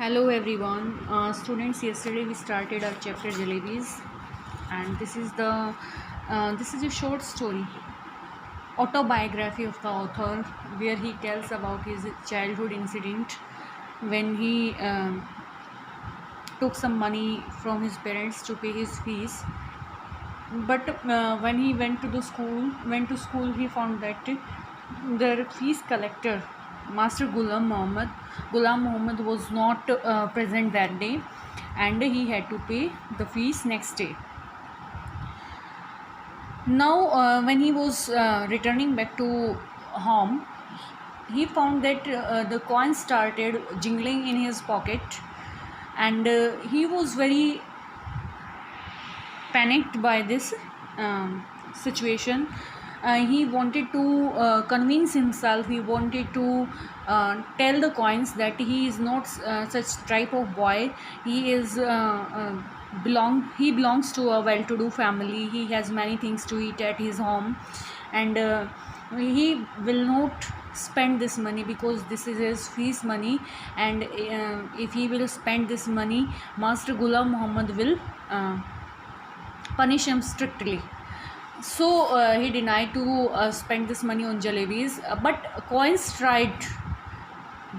Hello everyone, students. Yesterday we started our chapter Jalebis, and this is a short story, autobiography of the author, where he tells about his childhood incident when he took some money from his parents to pay his fees. But when he went to school, he found that the fees collector, Master Ghulam Muhammad was not present that day, and he had to pay the fees next day. Now, when he was returning back to home, he found that the coins started jingling in his pocket, and he was very panicked by this situation. He wanted to convince himself, he wanted to tell the coins that he is not such type of boy. He is he belongs to a well-to-do family. He has many things to eat at his home, and he will not spend this money because this is his fees money, and if he will spend this money, Master Ghulam Muhammad will punish him strictly. So he denied to spend this money on jalebis, but coins tried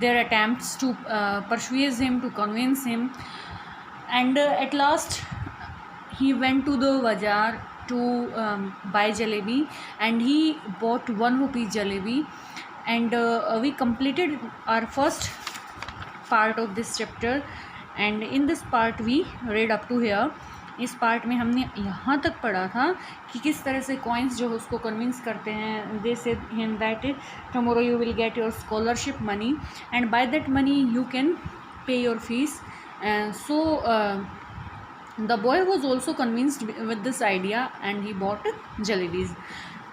their attempts to persuade him, to convince him, and at last he went to the bazaar to buy jalebi, and he bought 1 rupee jalebi. And we completed our first part of this chapter, and in this part we read up to here. इस part में हमने यहाँ तक पढ़ा था कि किस तरह से कॉइन्स जो है उसको कन्विंस करते हैं. They said him that tomorrow you will get your scholarship money, and by that money you can pay your fees. So the boy was also convinced with this idea, and he bought jalebis.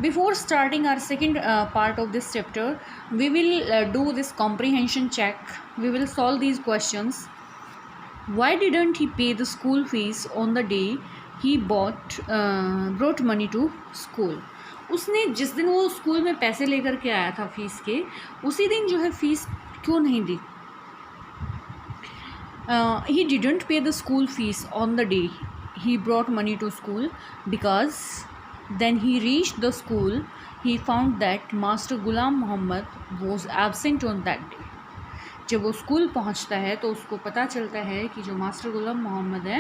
Before starting our second part of this chapter, we will do this comprehension check. We will solve these questions. Why didn't he pay the school fees on the day he brought money to school? उसने जिस दिन वो school में पैसे लेकर के आया था फीस के, उसी दिन जो है फीस क्यों नहीं दी? He didn't pay the school fees on the day he brought money to school because then he reached the school, he found that Master Ghulam Muhammad was absent on that day. जब वो school पहुंचता है तो उसको पता चलता है कि जो मास्टर गुलाम मोहम्मद है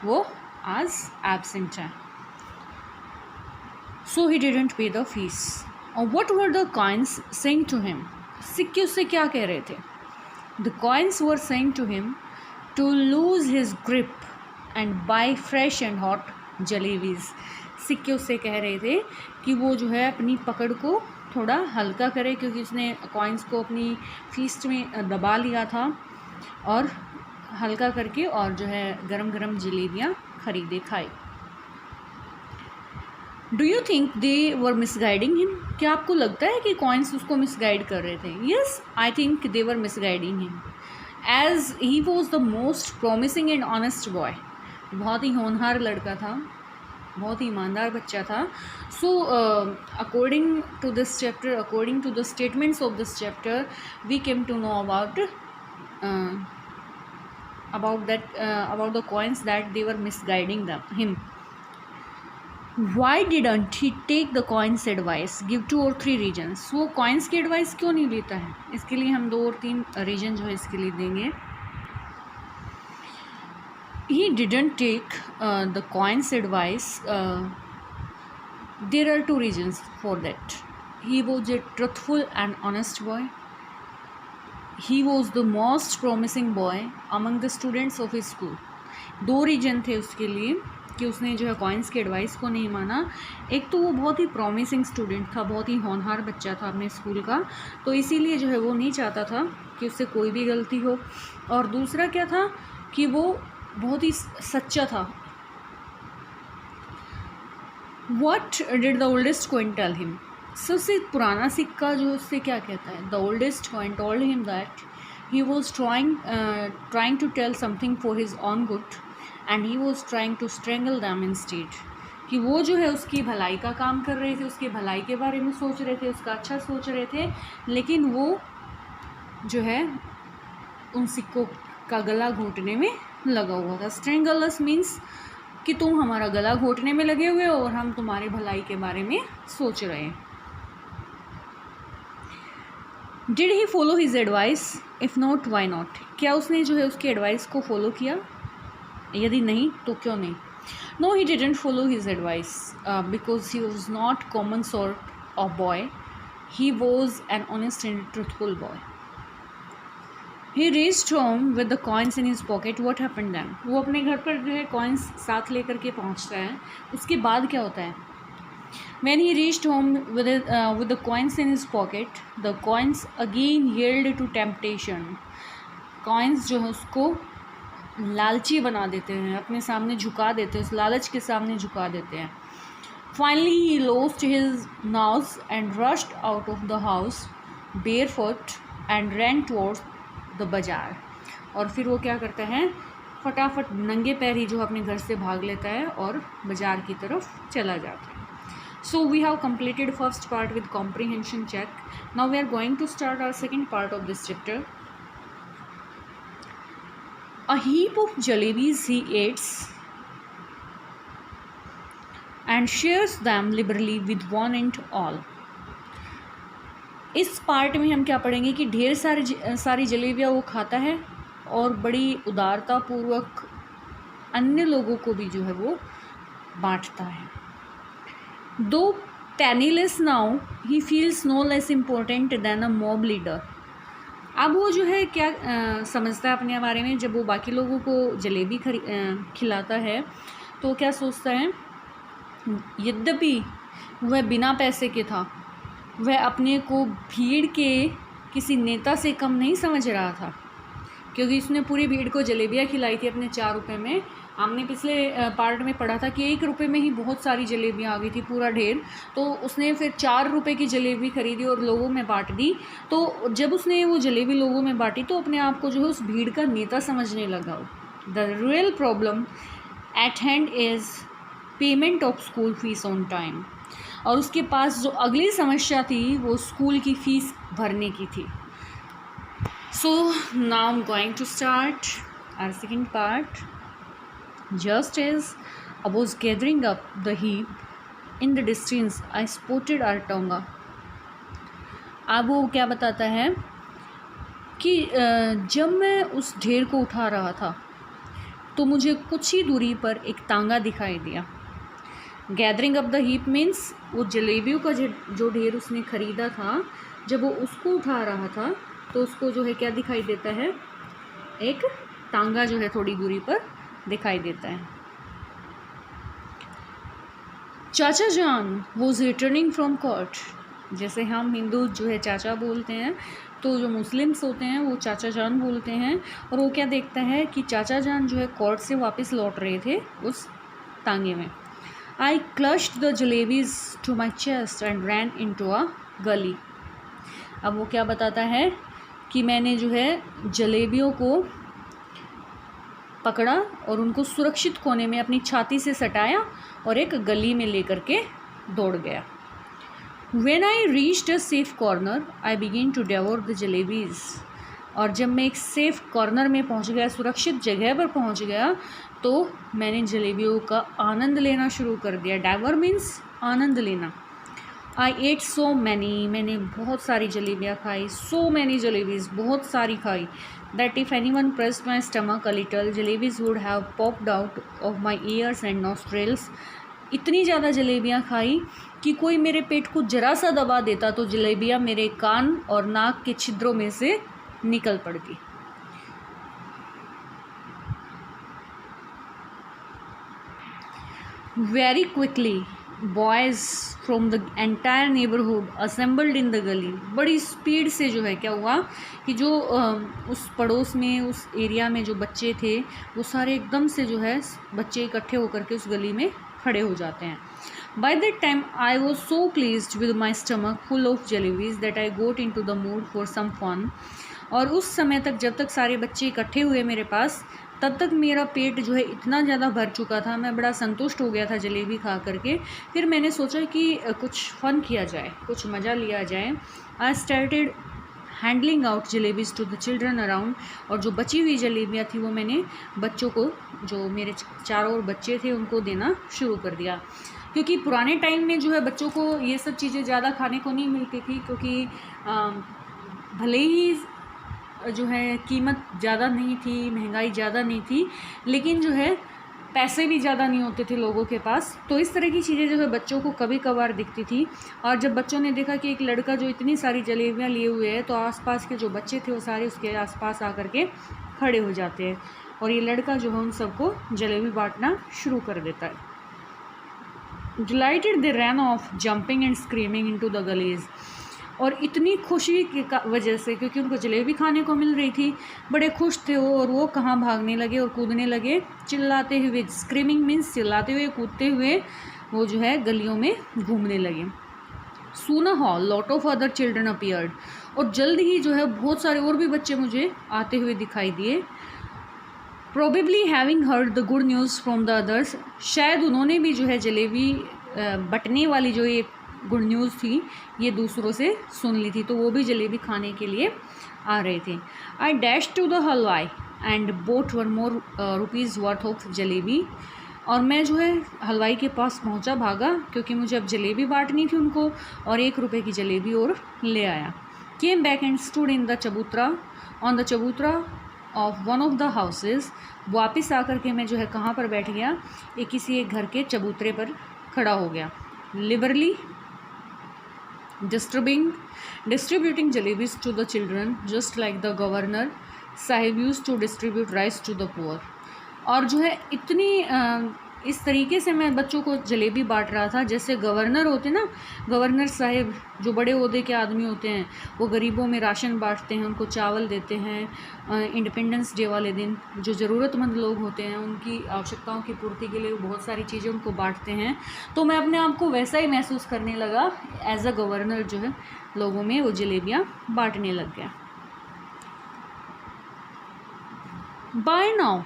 वो आज एब्सेंट है. So he didn't pay the fees. और what were the coins saying to him? सिक्के उससे क्या कह रहे थे? The coins were saying to him to lose his grip and buy fresh and hot jalebis. सिक्के उससे कह रहे थे कि वो जो है अपनी पकड़ को थोड़ा हल्का करे, क्योंकि उसने कॉइन्स को अपनी फीस्ट में दबा लिया था, और हल्का करके और जो है गरम गरम जलेबियाँ खरीदे खाई. Do you think they were misguiding him? क्या आपको लगता है कि कॉइन्स उसको मिसगाइड कर रहे थे? Yes, I think they were misguiding him, as he was the most promising and honest boy. बहुत ही होनहार लड़का था, बहुत ही ईमानदार बच्चा था. So according to this chapter, according to the statements of this chapter, we came to know about the coins that they were misguiding him. Why didn't he take the coins advice? Give 2 or 3 reasons. वो coins की advice क्यों नहीं लेता है? इसके लिए हम 2 और 3 रीजन जो है इसके लिए देंगे. He didn't take the coins advice. There are 2 reasons for that. He was a truthful and honest boy. He was the most promising boy among the students of his school. 2 reason थे उसके लिए कि उसने जो है coins के advice को नहीं माना. एक तो वो बहुत ही प्रॉमिसिंग स्टूडेंट था, बहुत ही होनहार बच्चा था अपने स्कूल का, तो इसीलिए जो है वो नहीं चाहता था कि उससे कोई भी गलती हो. और दूसरा क्या था कि वो बहुत ही सच्चा था. What did the oldest coin tell him? सबसे पुराना सिक्का जो उससे क्या कहता है? The oldest coin told him that he was trying to tell something for his own good, and he was trying to strangle them instead. कि वो जो है उसकी भलाई का काम कर रहे थे, उसकी भलाई के बारे में सोच रहे थे, उसका अच्छा सोच रहे थे, लेकिन वो जो है उन सिक्कों का गला घोटने में लगा हुआ था। स्ट्रेंगल अस मीन्स कि तुम हमारा गला घोटने में लगे हुए हो और हम तुम्हारी भलाई के बारे में सोच रहे हैं। Did he follow his advice? If not why not? क्या उसने जो है उसकी एडवाइस को फॉलो किया? यदि नहीं तो क्यों नहीं? No, he didn't follow his advice because he was not common sort of boy, he was an honest and truthful boy. He reached home with the coins in his pocket, what happened then? वो अपने घर पर जो है coins साथ लेकर के पहुंचता है, उसके बाद क्या होता है? When he reached home with the coins in his pocket, the coins again yielded to temptation. Coins जो है उसको लालची बना देते हैं, अपने सामने झुका देते हैं, उस लालच के सामने झुका देते हैं। Finally he lost his nerves and rushed out of the house barefoot and ran towards the bazaar. और फिर वो क्या करता है? फटाफट नंगे पैर ही जो अपने घर से भाग लेता है और बाज़ार की तरफ चला जाता है। So we have completed first part with comprehension check. Now we are going to start our second part of this chapter. A heap of jalebis he eats and shares them liberally with one and all. इस part में हम क्या पढ़ेंगे कि ढेर सारी जलेबियाँ वो खाता है और बड़ी उदारतापूर्वक अन्य लोगों को भी जो है वो बांटता है। दो penniless now, he feels no less important than a mob leader. अब वो जो है क्या समझता है अपने बारे में? जब वो बाकी लोगों को जलेबी खिलाता है तो क्या सोचता है? यद्यपि वह बिना पैसे के था, वह अपने को भीड़ के किसी नेता से कम नहीं समझ रहा था, क्योंकि उसने पूरी भीड़ को जलेबियाँ खिलाई थी अपने 4 रुपये में। हमने पिछले पार्ट में पढ़ा था कि 1 रुपये में ही बहुत सारी जलेबियाँ आ गई थी, पूरा ढेर। तो उसने फिर 4 रुपये की जलेबी खरीदी और लोगों में बांट दी। तो जब उसने वो जलेबी लोगों में बांटी तो अपने आप को जो है उस भीड़ का नेता समझने लगा। The real problem at hand is payment of school fees on time. और उसके पास जो अगली समस्या थी वो स्कूल की फ़ीस भरने की थी। So now I am going to start our second part. Just as I was gathering up the heap in the distance, I spotted our tonga. अब वो क्या बताता है कि जब मैं उस ढेर को उठा रहा था तो मुझे कुछ ही दूरी पर एक तांगा दिखाई दिया। Gathering up the heap means वो जलेबियों का जो ढेर उसने ख़रीदा था, जब वो उसको उठा रहा था तो उसको जो है क्या दिखाई देता है? एक तांगा जो है थोड़ी दूरी पर दिखाई देता है। चाचा जान वॉज रिटर्निंग फ्रॉम कोर्ट। जैसे हम हिंदू जो है चाचा बोलते हैं, तो जो मुस्लिम्स होते हैं वो चाचा जान बोलते हैं। और वो क्या देखता है कि चाचा जान जो है कोर्ट से वापस लौट रहे थे उस तांगे में। I clutched the jalebis to my chest and ran into a gali. अब वो क्या बताता है कि मैंने जो है जलेबियों को पकड़ा और उनको सुरक्षित कोने में अपनी छाती से सटाया और एक गली में लेकर के दौड़ गया। When I reached a safe corner, I began to devour the jalebis. और जब मैं एक सेफ कॉर्नर में पहुंच गया, सुरक्षित जगह पर पहुंच गया, तो मैंने जलेबियों का आनंद लेना शुरू कर दिया। डेवर मीन्स आनंद लेना। आई एट सो मैनी, मैंने बहुत सारी जलेबियाँ खाई। सो मैनी जलेबीज़, बहुत सारी खाई। That if anyone pressed my stomach a little, jalebis would have popped out of my ears and nostrils. इतनी ज़्यादा जलेबियाँ खाई कि कोई मेरे पेट को ज़रा सा दबा देता तो जलेबियाँ मेरे कान और नाक के छिद्रों में से निकल पड़ती। Very quickly boys from the entire neighbourhood assembled in the गली। बड़ी स्पीड से जो है क्या हुआ कि जो उस पड़ोस में, उस एरिया में जो बच्चे थे वो सारे एकदम से जो है बच्चे इकट्ठे होकर के उस गली में खड़े हो जाते हैं। By that time I was so pleased with my stomach full of jalebis that I got into the mood for some fun. और उस समय तक, जब तक सारे बच्चे इकट्ठे हुए मेरे पास, तब तक मेरा पेट जो है इतना ज़्यादा भर चुका था, मैं बड़ा संतुष्ट हो गया था जलेबी खा करके। फिर मैंने सोचा कि कुछ फ़न किया जाए, कुछ मज़ा लिया जाए। I started handling out jalebis to the children around, और जो बची हुई जलेबियाँ थी वो मैंने बच्चों को, जो मेरे चारों और बच्चे थे, उनको देना शुरू कर दिया। क्योंकि पुराने टाइम में जो है बच्चों को ये सब चीज़ें ज़्यादा खाने को नहीं मिलती थी, क्योंकि भले ही जो है कीमत ज़्यादा नहीं थी, महंगाई ज़्यादा नहीं थी, लेकिन जो है पैसे भी ज़्यादा नहीं होते थे लोगों के पास, तो इस तरह की चीज़ें जो है बच्चों को कभी कभार दिखती थी। और जब बच्चों ने देखा कि एक लड़का जो इतनी सारी जलेबियाँ लिए हुए है, तो आसपास के जो बच्चे थे वो सारे उसके आसपास आकर के खड़े हो जाते हैं, और ये लड़का जो है उन सबको जलेबी बांटना शुरू कर देता है। Delighted they ran off, jumping and screaming into the gullies. और इतनी खुशी की वजह से, क्योंकि उनको जलेबी खाने को मिल रही थी, बड़े खुश थे वो, और वो कहाँ भागने लगे और कूदने लगे, चिल्लाते हुए। स्क्रीमिंग मीन्स चिल्लाते हुए, कूदते हुए वो जो है गलियों में घूमने लगे। Soon a lot of other children appeared, और जल्द ही जो है बहुत सारे और भी बच्चे मुझे आते हुए दिखाई दिए। Probably having heard the good news from the others, शायद उन्होंने भी जो है जलेबी बटने वाली जो ये गुड न्यूज़ थी ये दूसरों से सुन ली थी, तो वो भी जलेबी खाने के लिए आ रहे थे। I dashed to the हलवाई and bought 1 more rupees worth of jalebi, और मैं जो है हलवाई के पास पहुंचा, भागा, क्योंकि मुझे अब जलेबी बांटनी थी उनको, और 1 रुपये की जलेबी और ले आया। Came back and stood in the चबूतरा, on the चबूतरा of one of the houses, वापस आकर के मैं जो है कहाँ पर बैठ गया, किसी एक घर के चबूतरे पर खड़ा हो गया। Liberally distributing jalebis to the children just like the governor sahib used to distribute rice to the poor. और जो है इतनी इस तरीके से मैं बच्चों को जलेबी बांट रहा था जैसे गवर्नर होते ना, गवर्नर साहिब जो बड़े ओहदे के आदमी होते हैं, वो गरीबों में राशन बांटते हैं, उनको चावल देते हैं। इंडिपेंडेंस डे वाले दिन जो ज़रूरतमंद लोग होते हैं उनकी आवश्यकताओं की पूर्ति के लिए बहुत सारी चीज़ें उनको बांटते हैं। तो मैं अपने आप को वैसा ही महसूस करने लगा, एज अ गवर्नर जो है लोगों में वो जलेबियाँ बांटने लग गया। By now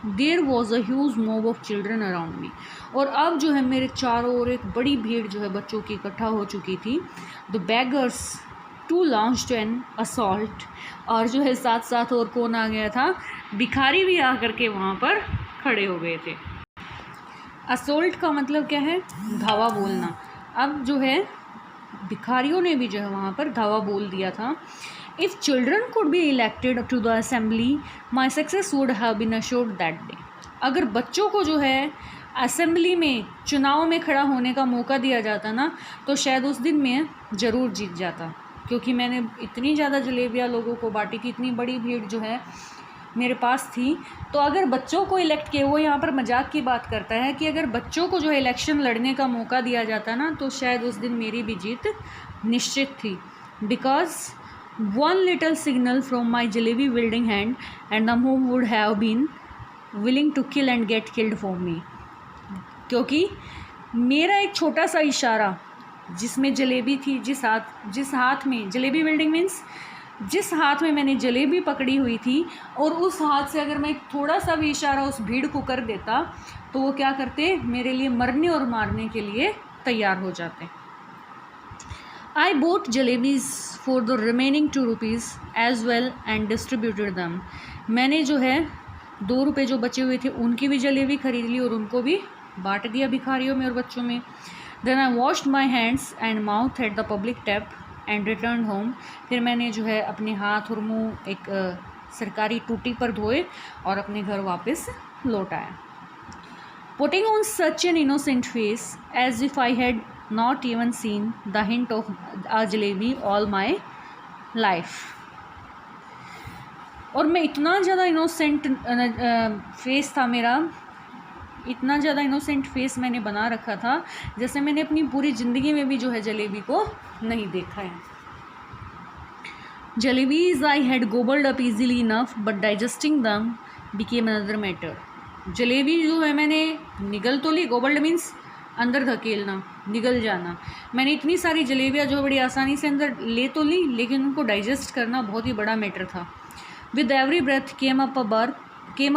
there was a huge mob of children around me, और अब जो है मेरे चारों ओर एक बड़ी भीड़ जो है बच्चों की इकट्ठा हो चुकी थी। The beggars too launched an assault, और जो है साथ साथ और कौन आ गया था, भिखारी भी आकर के वहाँ पर खड़े हो गए थे। असॉल्ट का मतलब क्या है, धावा बोलना। अब जो है भिखारियों ने भी जो है वहाँ पर धावा बोल दिया था। If children could be elected to the assembly, my success would have been assured that day. अगर बच्चों को जो है असेंबली में, चुनाव में खड़ा होने का मौका दिया जाता ना, तो शायद उस दिन मैं ज़रूर जीत जाता, क्योंकि मैंने इतनी ज़्यादा जलेबियाँ लोगों को बांटी थी, इतनी बड़ी भीड़ जो है मेरे पास थी। तो अगर बच्चों को इलेक्ट किए, वो यहाँ पर मजाक की बात करता है कि अगर बच्चों को जो है इलेक्शन लड़ने का मौका दिया जाता ना, तो शायद उस दिन मेरी भी जीत निश्चित थी। Because one little signal from my jalebi wielding hand and the mob would have been willing to kill and get killed for me, क्योंकि मेरा एक छोटा सा इशारा, जिसमें जलेबी थी, जिस हाथ में जलेबी विल्डिंग मीन्स जिस हाथ में मैंने जलेबी पकड़ी हुई थी, और उस हाथ से अगर मैं थोड़ा सा भी इशारा उस भीड़ को कर देता, तो वो क्या करते, मेरे लिए मरने और मारने के लिए तैयार हो जाते। I bought jalebis for the remaining 2 rupees as well and distributed them. मैंने जो है 2 रुपये जो बचे हुए थे उनकी भी जलेबी खरीद ली और उनको भी बांट दिया भिखारियों में और बच्चों में। Then I washed my hands and mouth at the public tap and returned home. फिर मैंने जो है अपने हाथ और मुंह एक सरकारी टूटी पर धोए और अपने घर वापस लौट आया। Putting on such an innocent face as if I had not even seen the hint of a jalebi all my life. और मैं इतना ज़्यादा इनोसेंट फेस था मेरा, इतना ज़्यादा इनोसेंट फेस मैंने बना रखा था जैसे मैंने अपनी पूरी ज़िंदगी में भी जो है जलेबी को नहीं देखा है। Jalebis I had gobbled up easily enough but digesting them became another matter. Jalebi जो है मैंने निगल तो ली, गोबल्ड मीन्स अंदर धकेलना, निगल जाना। मैंने इतनी सारी जलेबियाँ जो बड़ी आसानी से अंदर ले तो ली, लेकिन उनको डाइजेस्ट करना बहुत ही बड़ा मैटर था। With every breath came a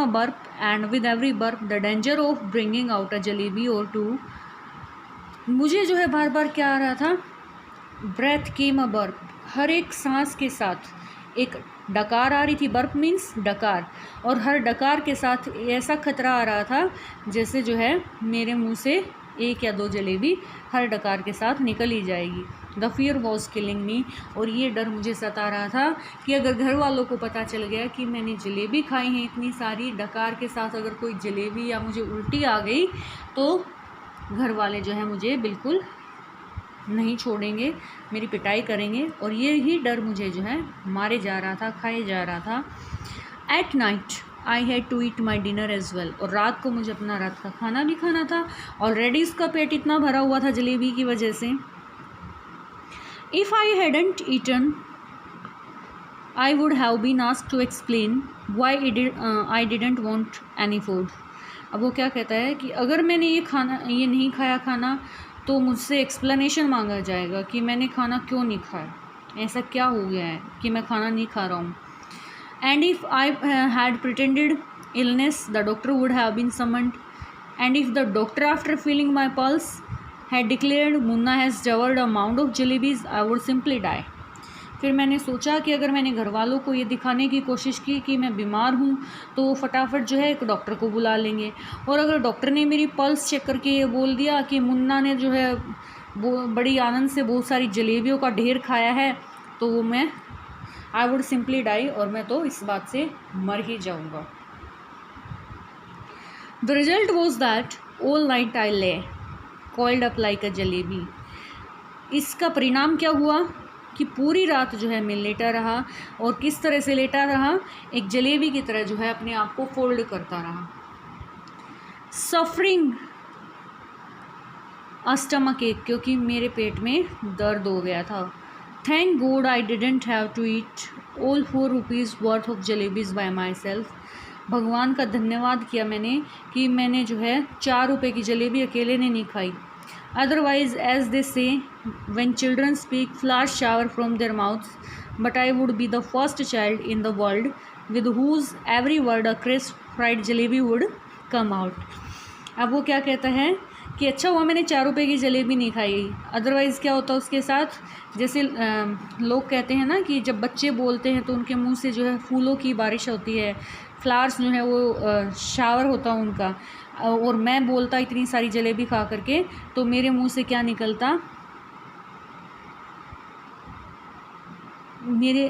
burp and with every burp the danger of bringing out a jalebi or two. मुझे जो है बार बार क्या आ रहा था, ब्रेथ केम अ बर्प, हर एक सांस के साथ एक डकार आ रही थी, बर्प मीन्स डकार, और हर डकार के साथ ऐसा खतरा आ रहा था जैसे जो है मेरे मुंह से 1 या 2 जलेबी हर डकार के साथ निकल ही जाएगी। द फियर वॉज किलिंग मी, और ये डर मुझे सता रहा था कि अगर घर वालों को पता चल गया कि मैंने जलेबी खाई है इतनी सारी डकार के साथ, अगर कोई जलेबी या मुझे उल्टी आ गई तो घर वाले जो है मुझे बिल्कुल नहीं छोड़ेंगे, मेरी पिटाई करेंगे। और ये ही डर मुझे जो है मारे जा रहा था, खाए जा रहा था। At night I had to eat my dinner as well, और रात को मुझे अपना रात का खाना भी खाना था। ऑलरेडी उसका पेट इतना भरा हुआ था जलेबी की वजह से। If I hadn't eaten I would have been asked to explain why I didn't want any food. अब वो क्या कहता है कि अगर मैंने ये नहीं खाया खाना तो मुझसे एक्सप्लेनेशन मांगा जाएगा कि मैंने खाना क्यों नहीं खाया, ऐसा क्या हो गया है कि मैं खाना नहीं खा रहा हूँ। And if I had pretended illness the doctor would have been summoned, and if the doctor after feeling my pulse had declared Munna has devoured a mount of jalebis I would simply die. फिर मैंने सोचा कि अगर मैंने घर वालों को ये दिखाने की कोशिश की कि मैं बीमार हूँ तो वो फटाफट जो है एक डॉक्टर को बुला लेंगे, और अगर डॉक्टर ने मेरी पल्स चेक करके ये बोल दिया कि मुन्ना ने जो है वो बड़ी आनंद से बहुत सारी जलेबियों का ढेर खाया है, तो वो मैं आई वुड सिंपली डाई, और मैं तो इस बात से मर ही जाऊँगा। The result was that all night I lay coiled up like a jalebi. इसका परिणाम क्या हुआ कि पूरी रात जो है मैं लेटा रहा, और किस तरह से लेटा रहा, एक जलेबी की तरह जो है अपने आप को फोल्ड करता रहा। सफरिंग अ स्टमक एक, क्योंकि मेरे पेट में दर्द हो गया था। Thank God I didn't have to eat all 4 rupees worth of jalebis by myself. भगवान का धन्यवाद किया मैंने कि मैंने जो है 4 रुपये की जलेबी अकेले ने नहीं खाई। Otherwise, as they say, when children speak, flowers shower from their mouths, but I would be the first child in the world with whose every word a crisp fried jalebi would come out. अब वो क्या कहता है कि अच्छा हुआ मैंने 4 रुपये की जलेबी नहीं खाई, अदरवाइज़ क्या होता उसके साथ, जैसे लोग कहते हैं ना कि जब बच्चे बोलते हैं तो उनके मुंह से जो है फूलों की बारिश होती है, फ्लावर्स जो है वो शावर होता उनका, और मैं बोलता इतनी सारी जलेबी खा करके तो मेरे मुंह से क्या निकलता, मेरे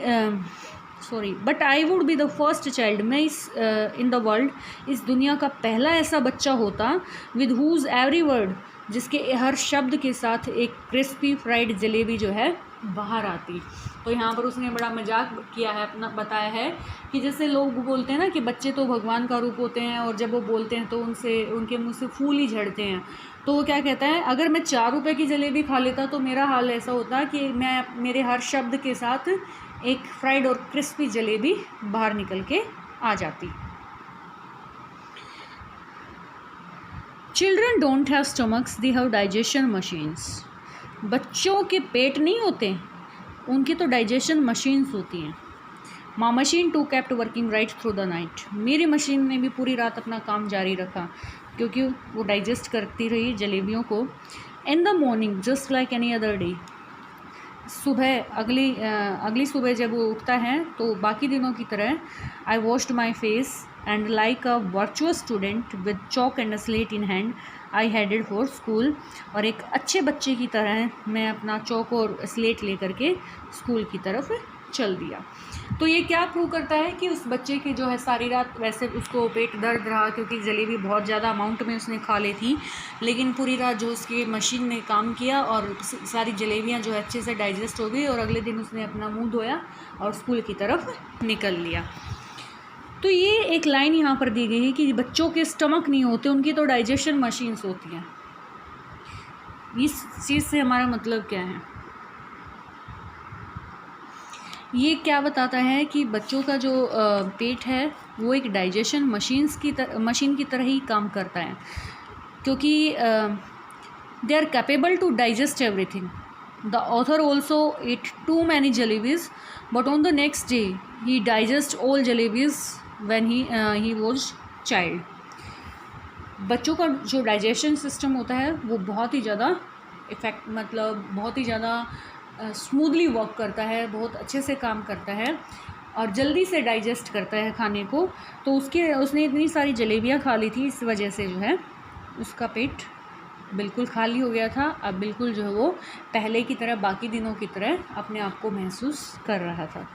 but I would be the first child, मैं इस इन द वर्ल्ड, इस दुनिया का पहला ऐसा बच्चा होता विद हुज एवरी वर्ड, जिसके हर शब्द के साथ एक क्रिस्पी फ्राइड जलेबी जो है बाहर आती। तो यहाँ पर उसने बड़ा मजाक किया है, अपना बताया है कि जैसे लोग बोलते हैं ना कि बच्चे तो भगवान का रूप होते हैं, और जब वो बोलते हैं तो उनके मुंह से फूल ही झड़ते हैं। तो वो क्या कहता है, अगर मैं 4 रुपये की जलेबी खा लेता तो मेरा हाल ऐसा होता कि मेरे हर शब्द के साथ एक फ्राइड और क्रिस्पी जलेबी बाहर निकल के आ जाती। Children don't have stomachs, they have digestion machines. बच्चों के पेट नहीं होते, उनकी तो डाइजेशन मशीन्स होती हैं। My machine too kept working right through the night, मेरी मशीन ने भी पूरी रात अपना काम जारी रखा क्योंकि वो डाइजेस्ट करती रही जलेबियों को। In the morning just like any other day, सुबह अगली सुबह जब वो उठता है तो बाकी दिनों की तरह I washed my face and like a virtuous student with chalk and slate in hand I headed for school, और एक अच्छे बच्चे की तरह मैं अपना चौक और स्लेट लेकर के स्कूल की तरफ चल दिया। तो ये क्या प्रूव करता है कि उस बच्चे की जो है सारी रात वैसे उसको पेट दर्द रहा क्योंकि जलेबी बहुत ज़्यादा अमाउंट में उसने खा ली थी, लेकिन पूरी रात जो उसकी मशीन ने काम किया और सारी जलेबियाँ जो है अच्छे से डाइजेस्ट हो गई, और अगले दिन उसने अपना मुंह धोया और स्कूल की तरफ निकल लिया। तो ये एक लाइन यहाँ पर दी गई है कि बच्चों के स्टमक नहीं होते, उनकी तो डाइजेशन मशीन्स होती हैं। इस चीज़ से हमारा मतलब क्या है, ये क्या बताता है कि बच्चों का जो पेट है वो एक डाइजेशन मशीन की तरह ही काम करता है, क्योंकि they are capable to digest everything. The author also ate too many jalebis but on the next day he digest all jalebis when he was child. बच्चों का जो डाइजेशन सिस्टम होता है वो बहुत ही ज़्यादा बहुत ही ज़्यादा स्मूथली वर्क करता है, बहुत अच्छे से काम करता है और जल्दी से डाइजेस्ट करता है खाने को। तो उसने इतनी सारी जलेबियाँ खा ली थी, इस वजह से जो है उसका पेट बिल्कुल खाली हो गया था। अब बिल्कुल जो है वो पहले की तरह, बाकी दिनों की तरह अपने आप को महसूस कर रहा था।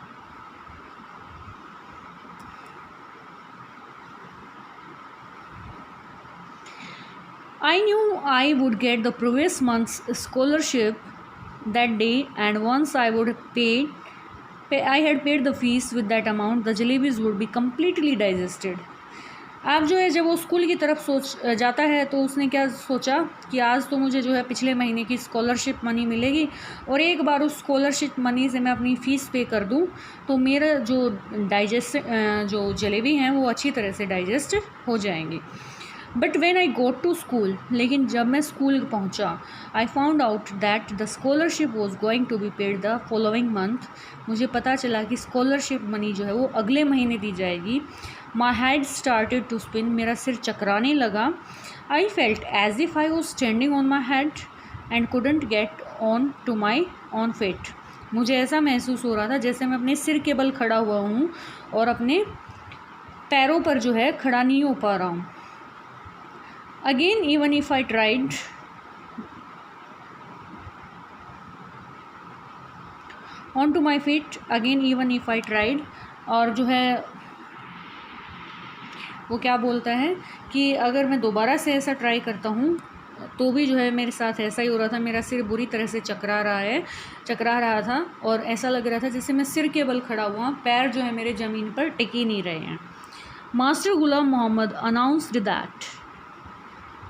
I knew I would get the previous month's scholarship that day, and once I had paid the fees with that amount, the jalebis would be completely digested. अब जो है जब वो स्कूल की तरफ जाता है तो उसने क्या सोचा कि आज तो मुझे जो है पिछले महीने की स्कॉलरशिप मनी मिलेगी और एक बार उस स्कॉलरशिप मनी से मैं अपनी फ़ीस पे कर दूं तो मेरा जो जलेबी हैं वो अच्छी तरह से डाइजेस्ट हो जाएंगी। But when I got to school, लेकिन जब मैं स्कूल पहुंचा, I found out that the scholarship was going to be paid the following month. मुझे पता चला कि स्कॉलरशिप मनी जो है वो अगले महीने दी जाएगी। My head started to spin, मेरा सिर चकराने लगा। I felt as if I was standing on my head and couldn't get on to my own feet. मुझे ऐसा महसूस हो रहा था जैसे मैं अपने सिर के बल खड़ा हुआ हूँ और अपने पैरों पर जो है खड़ा नहीं हो पा रहा हूँ। Again, even if I tried, onto my feet, again even if I tried, और जो है वो क्या बोलता है कि अगर मैं दोबारा से ऐसा ट्राई करता हूँ तो भी जो है मेरे साथ ऐसा ही हो रहा था। मेरा सिर बुरी तरह से चकरा रहा था और ऐसा लग रहा था जैसे मैं सिर के बल खड़ा हुआ, पैर जो है मेरे ज़मीन पर टिक ही नहीं रहे हैं। Master Ghulam Mohammad announced that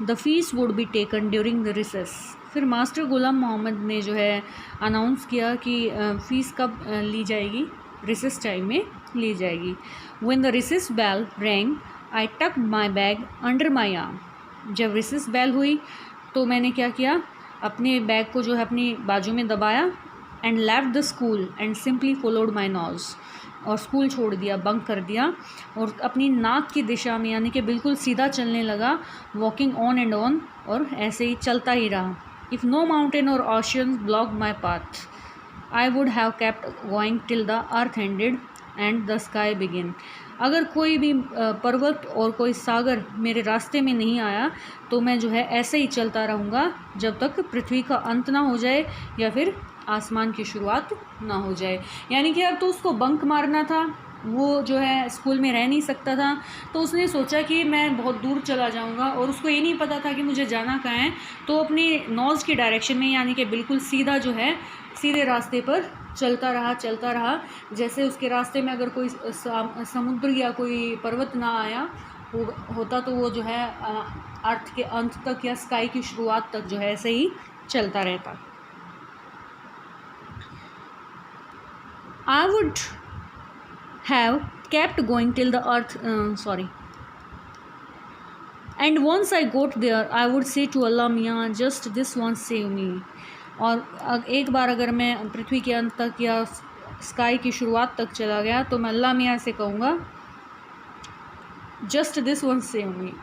the fees would be taken during the recess. फिर मास्टर गुलाम मोहम्मद ने जो है अनाउंस किया कि फ़ीस कब ली जाएगी, रिसेस टाइम में ली जाएगी। When the recess bell rang I tucked my bag under my arm. जब रिसेस बेल हुई तो मैंने क्या किया, अपने बैग को जो है अपनी बाजू में दबाया and left the school and simply followed my nose, और स्कूल छोड़ दिया, बंक कर दिया और अपनी नाक की दिशा में यानी कि बिल्कुल सीधा चलने लगा, वॉकिंग ऑन एंड ऑन, और ऐसे ही चलता ही रहा। इफ़ नो माउंटेन और ocean block my path I would have kept going till the earth ended and the sky begin. अगर कोई भी पर्वत और कोई सागर मेरे रास्ते में नहीं आया तो मैं जो है ऐसे ही चलता रहूँगा जब तक पृथ्वी का अंत ना हो जाए या फिर आसमान की शुरुआत ना हो जाए। यानी कि अब तो उसको बंक मारना था, वो जो है स्कूल में रह नहीं सकता था, तो उसने सोचा कि मैं बहुत दूर चला जाऊंगा, और उसको ये नहीं पता था कि मुझे जाना कहाँ है। तो अपनी नॉर्थ की डायरेक्शन में यानी कि बिल्कुल सीधा जो है सीधे रास्ते पर चलता रहा। जैसे उसके रास्ते में अगर कोई समुद्र या कोई पर्वत ना आया होता तो वो जो है अर्थ के अंत तक या स्काई की शुरुआत तक जो है ऐसे ही चलता रहता। I would have kept going till the earth, and once I got there, I would say to Allah Miyan, just this once save me. और एक बार अगर मैं पृथ्वी के अंत तक या स्काई की शुरुआत तक चला गया तो मैं अल्लाह मियाँ से कहूँगा just this one save me,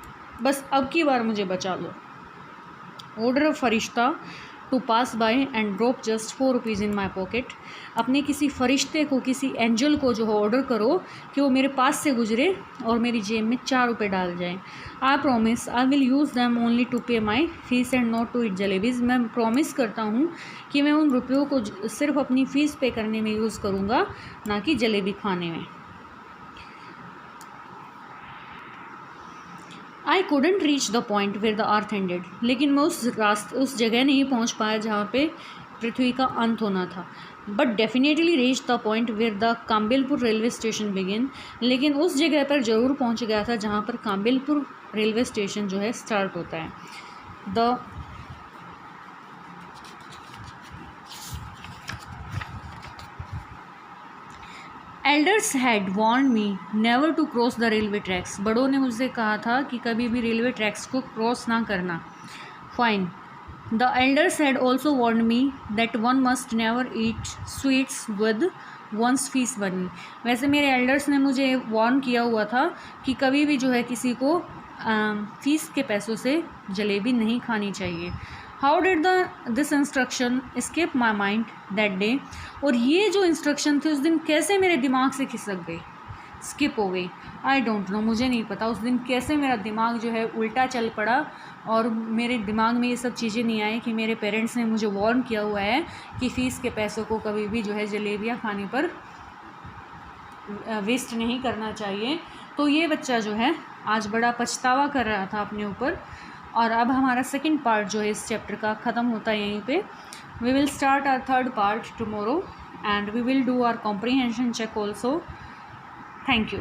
बस अब की बार मुझे बचा लो। ऑर्डर फरिश्ता to pass by and drop just 4 rupees in my pocket. अपने किसी फ़रिश्ते को, किसी एंजल को जो है ऑर्डर करो कि वो मेरे पास से गुजरे और मेरी जेब में 4 रुपये डाल जाएँ। I promise I will use them only to pay my fees and not to eat jalebis. मैं प्रॉमिस करता हूँ कि मैं उन रुपयों को सिर्फ अपनी फ़ीस पे करने में यूज़ करूँगा, ना कि जलेबी खाने में। आई couldn't reach the point where the earth ended. लेकिन मैं उस जगह नहीं पहुंच पाया जहाँ पे पृथ्वी का अंत होना था। But definitely reach the point where the Kambilpur railway station begin. लेकिन उस जगह पर ज़रूर पहुंच गया था जहाँ पर काम्बिलपुर रेलवे स्टेशन जो है स्टार्ट होता है। The elders had warned me never to cross the railway tracks. बड़ों ने मुझसे कहा था कि कभी भी रेलवे ट्रैक्स को क्रॉस ना करना। Fine. The elders had also warned me that one must never eat sweets with one's fees money. वैसे मेरे एल्डर्स ने मुझे वार्न किया हुआ था कि कभी भी जो है किसी को फ़ीस के पैसों से जलेबी नहीं खानी चाहिए। How did this instruction escape my mind that day, और ये जो इंस्ट्रक्शन थे उस दिन कैसे मेरे दिमाग से खिसक गई, स्किप हो गई। आई डोंट नो, मुझे नहीं पता उस दिन कैसे मेरा दिमाग जो है उल्टा चल पड़ा और मेरे दिमाग में ये सब चीज़ें नहीं आई कि मेरे पेरेंट्स ने मुझे वार्न किया हुआ है कि फ़ीस के पैसों को कभी भी जो है जलेबियाँ खाने पर वेस्ट नहीं करना चाहिए। तो ये बच्चा जो है आज बड़ा पछतावा कर रहा था अपने ऊपर। और अब हमारा सेकंड पार्ट जो है इस चैप्टर का ख़त्म होता है यहीं पे। We will start our third part tomorrow and we will do our comprehension check also. Thank you.